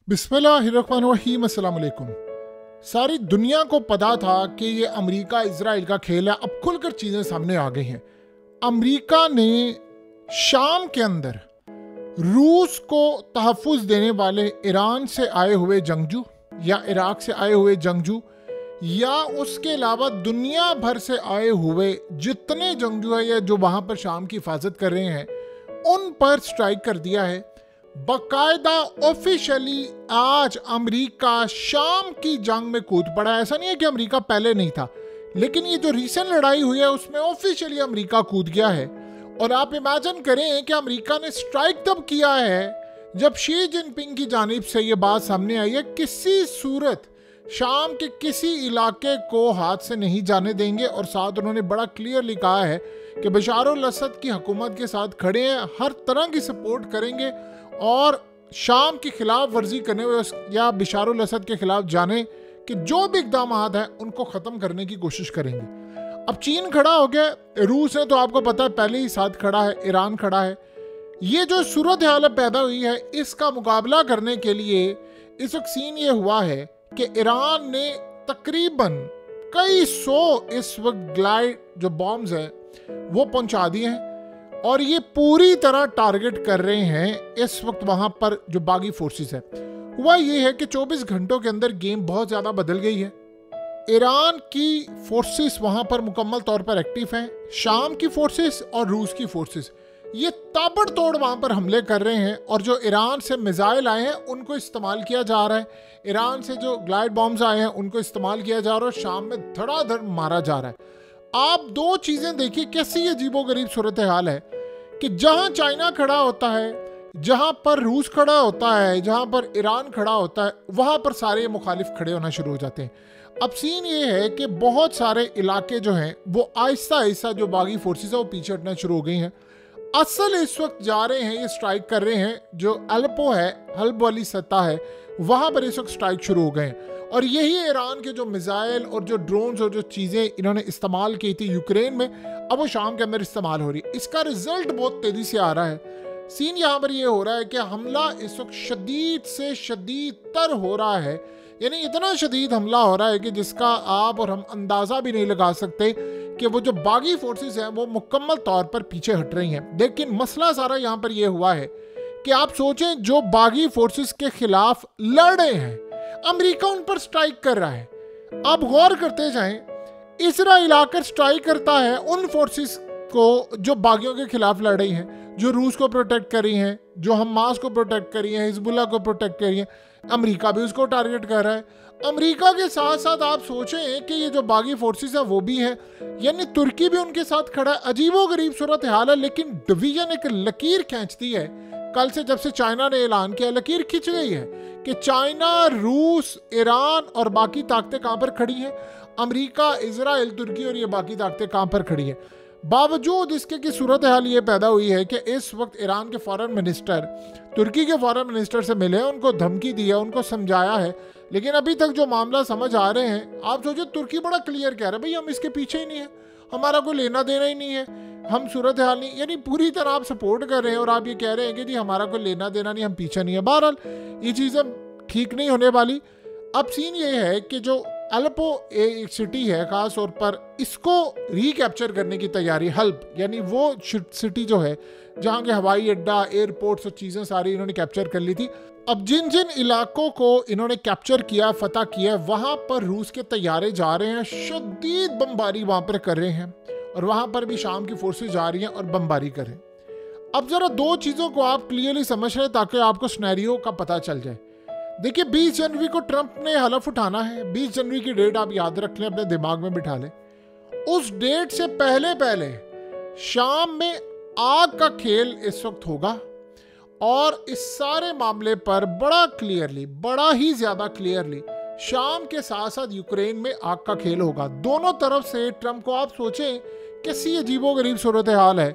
बिस्मिल्लाहिर्रहमानिर्रहीम। अस्सलाम वालेकुम। सारी दुनिया को पता था कि ये अमेरिका इजराइल का खेल है। अब खुलकर चीज़ें सामने आ गई हैं। अमेरिका ने शाम के अंदर रूस को तहफ़्फ़ुज़ देने वाले ईरान से आए हुए जंगजू या इराक से आए हुए जंगजू या उसके अलावा दुनिया भर से आए हुए जितने जंगजू हैं या जो वहाँ पर शाम की हिफाजत कर रहे हैं उन पर स्ट्राइक कर दिया है। बाकायदा ऑफिशियली आज अमेरिका शाम की जंग में कूद पड़ा है। ऐसा नहीं है कि अमेरिका पहले नहीं था, लेकिन ये जो रीसेंट लड़ाई हुई है उसमें ऑफिशियली अमेरिका कूद गया है। और आप इमेजिन करें कि अमेरिका ने स्ट्राइक तब किया है जब शी जिनपिंग की जानिब से ये बात सामने आई है किसी सूरत शाम के किसी इलाके को हाथ से नहीं जाने देंगे। और साथ उन्होंने बड़ा क्लियरली कहा है कि बशार अल असद की हुकूमत के साथ खड़े हैं, हर तरह की सपोर्ट करेंगे और शाम की खिलाफ वर्जी करने हुए या बशार अल असद के खिलाफ जाने कि जो भी इक़दाम हैं उनको ख़त्म करने की कोशिश करेंगे। अब चीन खड़ा हो गया, रूस है तो आपको पता है पहले ही साथ खड़ा है, ईरान खड़ा है। ये जो सूरत हाल पैदा हुई है इसका मुकाबला करने के लिए इस वक्त सीन ये हुआ है कि ईरान ने तकरीबन कई सौ इस वक्त ग्लाइड जो बॉम्ब्स हैं वो पहुंचा दिए हैं और ये पूरी तरह टारगेट कर रहे हैं इस वक्त वहां पर जो बागी फोर्सेस है। हुआ ये है कि 24 घंटों के अंदर गेम बहुत ज़्यादा बदल गई है। ईरान की फोर्सेस वहां पर मुकम्मल तौर पर एक्टिव हैं, शाम की फोर्सेस और रूस की फोर्सेस ये ताबड़तोड़ वहां पर हमले कर रहे हैं। और जो ईरान से मिसाइल आए हैं उनको इस्तेमाल किया जा रहा है, ईरान से जो ग्लाइड बॉम्ब्स आए हैं उनको इस्तेमाल किया जा रहा है और शाम में धड़ाधड़ मारा जा रहा है। आप दो चीज़ें देखिए कैसी अजीबोगरीब सूरत हाल है कि जहां चाइना खड़ा होता है, जहां पर रूस खड़ा होता है, जहां पर ईरान खड़ा होता है, वहां पर सारे मुखालिफ खड़े होना शुरू हो जाते हैं। अब सीन ये है कि बहुत सारे इलाके जो हैं वो आहिस्ता आहिस्ता जो बागी फोर्सेस है वो पीछे हटना शुरू हो गई हैं। असल इस वक्त जा रहे हैं, ये स्ट्राइक कर रहे हैं, जो अलेप्पो है, हल्ब वाली सतह है, वहां पर इस वक्त स्ट्राइक शुरू हो गए हैं। और यही ईरान के जो मिसाइल और जो ड्रोन्स और जो चीज़ें इन्होंने इस्तेमाल की थी यूक्रेन में, अब वो शाम के अंदर इस्तेमाल हो रही है। इसका रिजल्ट बहुत तेज़ी से आ रहा है। सीन यहाँ पर ये हो रहा है कि हमला इस वक्त शदीद से शदीद तर हो रहा है, यानी इतना शदीद हमला हो रहा है कि जिसका आप और हम अंदाज़ा भी नहीं लगा सकते कि वो जो बागी फोर्सेस हैं वो मुकम्मल तौर पर पीछे हट रही हैं। लेकिन मसला सारा यहाँ पर ये हुआ है कि आप सोचें जो बागी फोर्सेस के खिलाफ लड़ रहे हैं अमेरिका उन पर स्ट्राइक कर रहा है। आप गौर करते जाएं, इजराइल आकर स्ट्राइक करता है उन फोर्सेस को जो बागियों के खिलाफ लड़ रही हैं, जो रूस को प्रोटेक्ट कर रही हैं, जो हमास को प्रोटेक्ट कर रही हैं, हिजबुल्लाह को प्रोटेक्ट कर रही हैं। अमेरिका भी उसको टारगेट कर रहा है। अमेरिका के साथ साथ आप सोचें कि ये जो बागी फोर्सेस है वो भी है, यानी तुर्की भी उनके साथ खड़ा है। अजीबोगरीब सूरत हाल है। लेकिन डिवीजन एक लकीर खींचती है। कल से जब से चाइना ने ऐलान किया, लकीर खिंच गई है कि चाइना, रूस, ईरान और बाकी ताकतें कहां पर खड़ी हैं। अमेरिका, इजराइल, तुर्की और ये बाकी ताकतें कहां पर खड़ी हैं। बावजूद इसके कि सूरत हाल ये पैदा हुई है कि इस वक्त ईरान के फॉरेन मिनिस्टर तुर्की के फॉरेन मिनिस्टर से मिले, उनको धमकी दी है, उनको समझाया है, लेकिन अभी तक जो मामला समझ आ रहे हैं, आप सोचिए तुर्की बड़ा क्लियर कह रहा है भाई हम इसके पीछे ही नहीं है, हमारा कोई लेना देना ही नहीं है, हम सूरत हाल नहीं, यानी पूरी तरह आप सपोर्ट कर रहे हैं और आप ये कह रहे हैं कि जी हमारा कोई लेना देना नहीं, हम पीछे नहीं है। बहरहाल ये चीज़ें ठीक नहीं होने वाली। अब सीन ये है कि जो अलेप्पो एक सिटी है, ख़ास तौर पर इसको रिकैप्चर करने की तैयारी, हल्ब यानी वो सिटी जो है जहाँ के हवाई अड्डा, एयरपोर्ट्स और चीज़ें सारी इन्होंने कैप्चर कर ली थी। अब जिन जिन इलाकों को इन्होंने कैप्चर किया, फतह किया, वहाँ पर रूस के तैयारे जा रहे हैं, शदीद बमबारी वहाँ पर कर रहे हैं और वहाँ पर भी शाम की फोर्सेस जा रही हैं और बमबारी कर रहे हैं। अब ज़रा दो चीज़ों को आप क्लियरली समझ रहे हैं ताकि आपको सिनेरियो का पता चल जाए। देखिए 20 जनवरी को ट्रंप ने हलफ उठाना है। 20 जनवरी की डेट आप याद रख लें, अपने दिमाग में बिठा लें। उस डेट से पहले पहले शाम में आग का खेल इस वक्त होगा और इस सारे मामले पर बड़ा ही ज्यादा क्लियरली शाम के साथ साथ यूक्रेन में आग का खेल होगा। दोनों तरफ से ट्रंप को आप सोचें कैसी अजीबोगरीब सूरत हाल है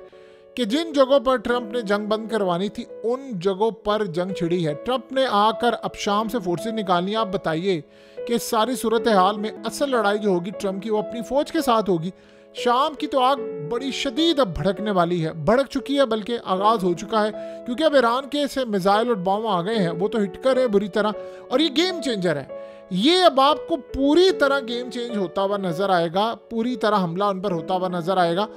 कि जिन जगहों पर ट्रंप ने जंग बंद करवानी थी उन जगहों पर जंग छिड़ी है। ट्रंप ने आकर अब शाम से फोर्सेस निकालनी। आप बताइए कि इस सारी सूरत हाल में असल लड़ाई जो होगी ट्रंप की वो अपनी फौज के साथ होगी शाम की तो आग बड़ी शदीद अब भड़कने वाली है, भड़क चुकी है, बल्कि आगाज हो चुका है, क्योंकि अब ईरान के से मिसाइल और बम आ गए हैं, वो तो हिट कर है बुरी तरह, और ये गेम चेंजर है। ये अब आपको पूरी तरह गेम चेंज होता हुआ नजर आएगा, पूरी तरह हमला उन पर होता हुआ नजर आएगा।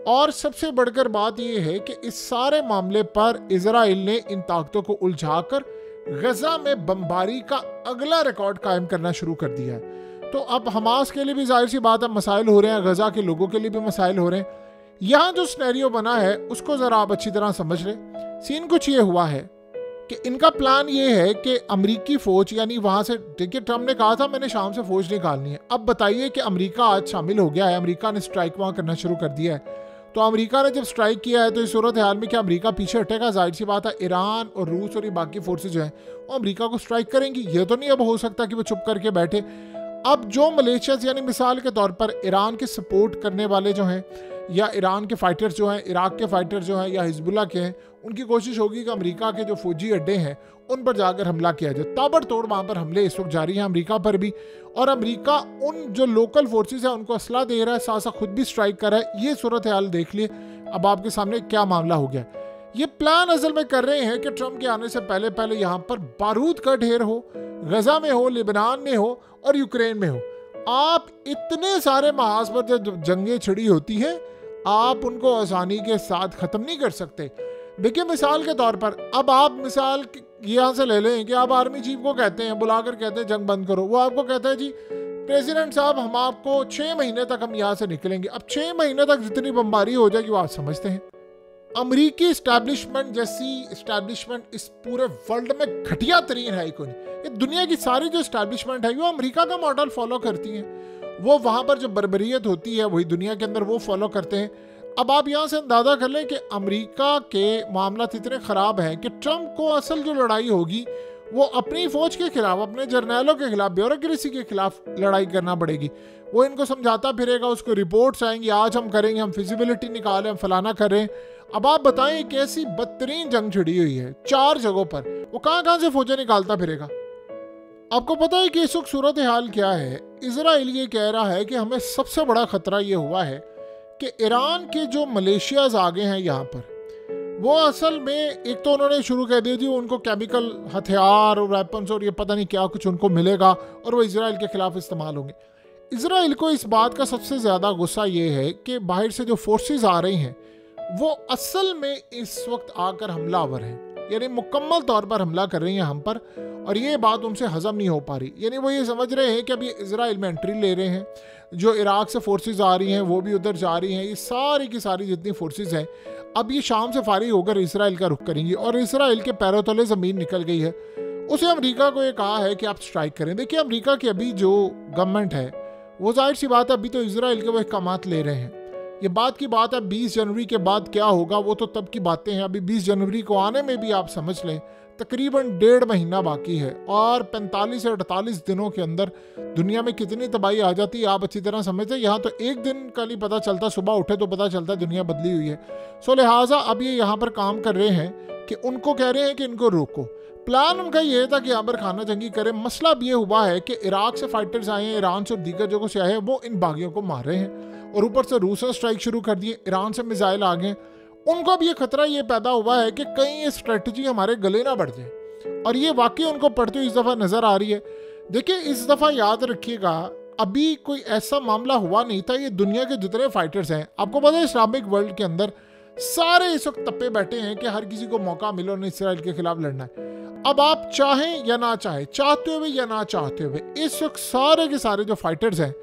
और सबसे बढ़कर बात यह है कि इस सारे मामले पर इजराइल ने इन ताकतों को उलझाकर गजा में बमबारी का अगला रिकॉर्ड कायम करना शुरू कर दिया है। तो अब हमास के लिए भी जाहिर सी बात है मसाइल हो रहे हैं, गजा के लोगों के लिए भी मसाइल हो रहे हैं। यहाँ जो सिनेरियो बना है उसको ज़रा आप अच्छी तरह समझ लें। सीन कुछ ये हुआ है कि इनका प्लान ये है कि अमरीकी फ़ौज, यानी वहाँ से, देखिए ट्रम्प ने कहा था मैंने शाम से फ़ौज निकालनी है। अब बताइए कि अमेरिका आज शामिल हो गया है, अमेरिका ने स्ट्राइक वहाँ करना शुरू कर दिया है। तो अमेरिका ने जब स्ट्राइक किया है तो इस सूरत हाल में क्या अमेरिका पीछे हटेगा? जाहिर सी बात है ईरान और रूस और ये बाकी फोर्सेज जो हैं वो अमेरिका को स्ट्राइक करेंगी। ये तो नहीं अब हो सकता कि वो चुप करके बैठे। अब जो मलेशियाज, यानी मिसाल के तौर पर ईरान के सपोर्ट करने वाले जो हैं, या ईरान के फाइटर्स जो हैं, इराक के फाइटर्स जो हैं, या हिजबुल्लाह के हैं, उनकी कोशिश होगी कि अमेरिका के जो फौजी अड्डे हैं उन पर जाकर हमला किया जाए। ताबड़तोड़ वहाँ पर हमले इस वक्त जारी हैं अमेरिका पर भी, और अमेरिका उन जो लोकल फोर्सेस हैं उनको असला दे रहा है, साथ साथ खुद भी स्ट्राइक कर रहा है। ये सूरत हाल देख लिए अब आपके सामने क्या मामला हो गया। ये प्लान असल में कर रहे हैं कि ट्रम्प के आने से पहले पहले यहाँ पर बारूद का ढेर हो, गजा में हो, लिबनान में हो और यूक्रेन में हो। आप इतने सारे महाज पर जब जंगें छिड़ी होती हैं आप उनको आसानी के साथ ख़त्म नहीं कर सकते। देखिए मिसाल के तौर पर अब आप मिसाल यहाँ से ले लें कि आप आर्मी चीफ को कहते हैं, बुलाकर कहते हैं जंग बंद करो, वो आपको कहता है जी प्रेसिडेंट साहब हम आपको 6 महीने तक हम यहाँ से निकलेंगे। अब 6 महीने तक जितनी बमबारी हो जाएगी वो आप समझते हैं। अमरीकी इस्टेब्लिशमेंट जैसी इस्टेब्लिशमेंट इस पूरे वर्ल्ड में घटिया तरीन है कोई। ये दुनिया की सारी जो इस्टेब्लिशमेंट है वो अमेरिका का मॉडल फॉलो करती हैं। वो वहाँ पर जो बर्बरियत होती है वही दुनिया के अंदर वो फॉलो करते हैं। अब आप यहाँ से अंदाज़ा कर लें कि अमेरिका के मामला इतने ख़राब हैं कि ट्रम्प को असल जो लड़ाई होगी वो अपनी फ़ौज के खिलाफ, अपने जर्नैलों के खिलाफ, ब्यूरोक्रेसी के खिलाफ लड़ाई करना पड़ेगी। वो इनको समझाता फिरेगा, उसको रिपोर्ट्स आएंगी, आज हम करेंगे, हम फिजिबिलिटी निकालें, हम फलाना करें। अब आप बताएं कैसी बदतरीन जंग छिड़ी हुई है 4 जगहों पर, वो कहाँ कहाँ से फौजें निकालता फिरेगा। आपको पता है कि इस वक्त सूरत हाल क्या है? इजराइल ये कह रहा है कि हमें सबसे बड़ा खतरा ये हुआ है कि ईरान के जो मलेशियाज आ गए हैं यहाँ पर, वो असल में एक तो उन्होंने शुरू कह दिया थी उनको केमिकल हथियार और वेपन्स और ये पता नहीं क्या कुछ उनको मिलेगा और वो इजराइल के खिलाफ इस्तेमाल होंगे। इजराइल को इस बात का सबसे ज़्यादा गुस्सा ये है कि बाहर से जो फोर्सेस आ रही हैं वो असल में इस वक्त आकर हमलावर हैं, यानी मुकम्मल तौर पर हमला कर रही हैं हम पर, और ये बात उनसे हजम नहीं हो पा रही। यानी वो ये समझ रहे हैं कि अब ये इजराइल में एंट्री ले रहे हैं, जो इराक से फोर्सेस आ रही हैं वो भी उधर जा रही हैं, ये सारी की सारी जितनी फोर्सेस हैं अब ये शाम से फारिग होकर इसराइल का रुख करेंगी और इसराइल के पैरों तले ज़मीन निकल गई है। उसे अमेरिका को ये कहा है कि आप स्ट्राइक करें। देखिए अमेरिका की अभी जो गवर्नमेंट है वो जाहिर सी बात है अभी तो इसराइल के वो अहकामात ले रहे हैं। ये बात की बात है 20 जनवरी के बाद क्या होगा वो तो तब की बातें हैं। अभी 20 जनवरी को आने में भी आप समझ लें तकरीबन 1.5 महीना बाकी है और 45 से 48 दिनों के अंदर दुनिया में कितनी तबाही आ जाती है आप अच्छी तरह समझते हैं। यहाँ तो एक दिन का नहीं पता चलता, सुबह उठे तो पता चलता है दुनिया बदली हुई है। सो लिहाजा अब ये यहाँ पर काम कर रहे हैं कि उनको कह रहे हैं कि इनको रोको। प्लान उनका ये था कि यहाँ पर खाना जंगी करें। मसला अब ये हुआ है कि इराक से फाइटर्स आए हैं, ईरान से और दीगर जगहों से आए हैं, वो इन बागियों को मार रहे हैं और ऊपर से रूस ने स्ट्राइक शुरू कर दिए, ईरान से मिसाइल आ गए। उनको अब ये खतरा ये पैदा हुआ है कि कहीं ये स्ट्रेटजी हमारे गले ना बढ़ जाए और ये वाकई उनको पढ़ते हुए इस दफ़ा नज़र आ रही है। देखिए इस दफ़ा याद रखिएगा अभी कोई ऐसा मामला हुआ नहीं था। ये दुनिया के जितने फाइटर्स हैं आपको पता है इस्लामिक वर्ल्ड के अंदर सारे इस वक्त तप्पे बैठे हैं कि हर किसी को मौका मिले और इसराइल के खिलाफ लड़ना है। अब आप चाहें या ना चाहें, चाहते हुए या ना चाहते हुए, इस वक्त सारे के सारे जो फाइटर्स हैं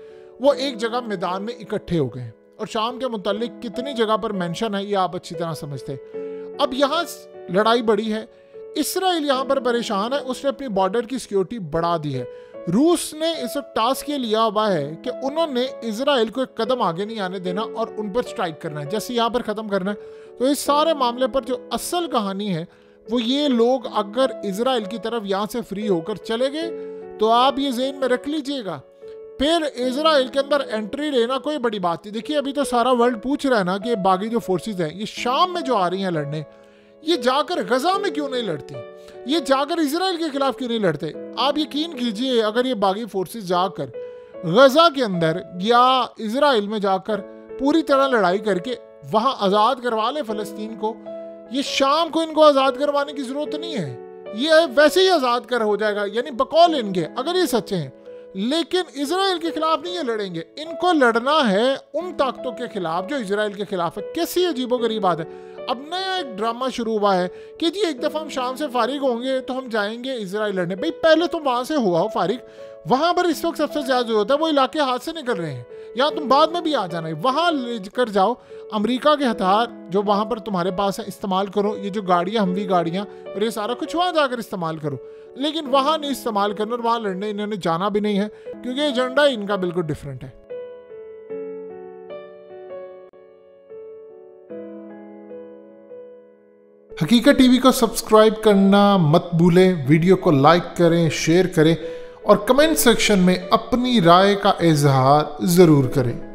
वो एक जगह मैदान में इकट्ठे हो गए हैं और शाम के मुतालिक कितनी जगह पर मेंशन है ये आप अच्छी तरह समझते हैं। अब यहाँ लड़ाई बड़ी है, इसराइल यहाँ पर परेशान है, उसने अपनी बॉर्डर की सिक्योरिटी बढ़ा दी है। रूस ने इस वक्त टास्क ये लिया हुआ है कि उन्होंने इसराइल को एक कदम आगे नहीं आने देना और उन पर स्ट्राइक करना है, जैसे यहाँ पर ख़त्म करना है। तो इस सारे मामले पर जो असल कहानी है वो ये लोग अगर इसराइल की तरफ यहाँ से फ्री होकर चले गए तो आप ये ज़हन में रख लीजिएगा फिर इसराइल के अंदर एंट्री लेना कोई बड़ी बात नहीं। देखिए अभी तो सारा वर्ल्ड पूछ रहा है ना कि बागी जो फोर्सेस हैं ये शाम में जो आ रही हैं लड़ने, ये जाकर गजा में क्यों नहीं लड़ती, ये जाकर इसराइल के खिलाफ क्यों नहीं लड़ते। आप यकीन कीजिए अगर ये बागी फोर्सेस जाकर गजा के अंदर या इसराइल में जाकर पूरी तरह लड़ाई करके वहां आज़ाद करवा ले फ़लस्तीन को। ये शाम को इनको आज़ाद करवाने की ज़रूरत नहीं है, ये वैसे ही आज़ाद कर हो जाएगा, यानी बकौल इनके, अगर ये सच्चे हैं। लेकिन इजराइल के खिलाफ नहीं ये लड़ेंगे, इनको लड़ना है उन ताकतों के खिलाफ जो इजराइल के खिलाफ है। कैसी अजीबोगरीब बात है। अब नया एक ड्रामा शुरू हुआ है कि जी एक दफ़ा हम शाम से फारिग होंगे तो हम जाएंगे इजराइल लड़ने। भाई पहले तुम वहाँ से हुआ हो फारिग, वहाँ पर इस वक्त सबसे ज़्यादा ज़रूरत है, वो इलाके हाथ से निकल रहे हैं, या तुम बाद में भी आ जाना है। वहाँ लेकर जाओ अमेरिका के हथियार जो वहाँ पर तुम्हारे पास है इस्तेमाल करो, ये जो गाड़ियाँ हमवी गाड़ियाँ और ये सारा कुछ वहाँ जाकर इस्तेमाल करो, लेकिन वहाँ नहीं इस्तेमाल करना और वहाँ लड़ने इन्होंने जाना भी नहीं है, क्योंकि एजेंडा इनका बिल्कुल डिफरेंट है। हकीकत टीवी को सब्सक्राइब करना मत भूलें, वीडियो को लाइक करें, शेयर करें और कमेंट सेक्शन में अपनी राय का इजहार ज़रूर करें।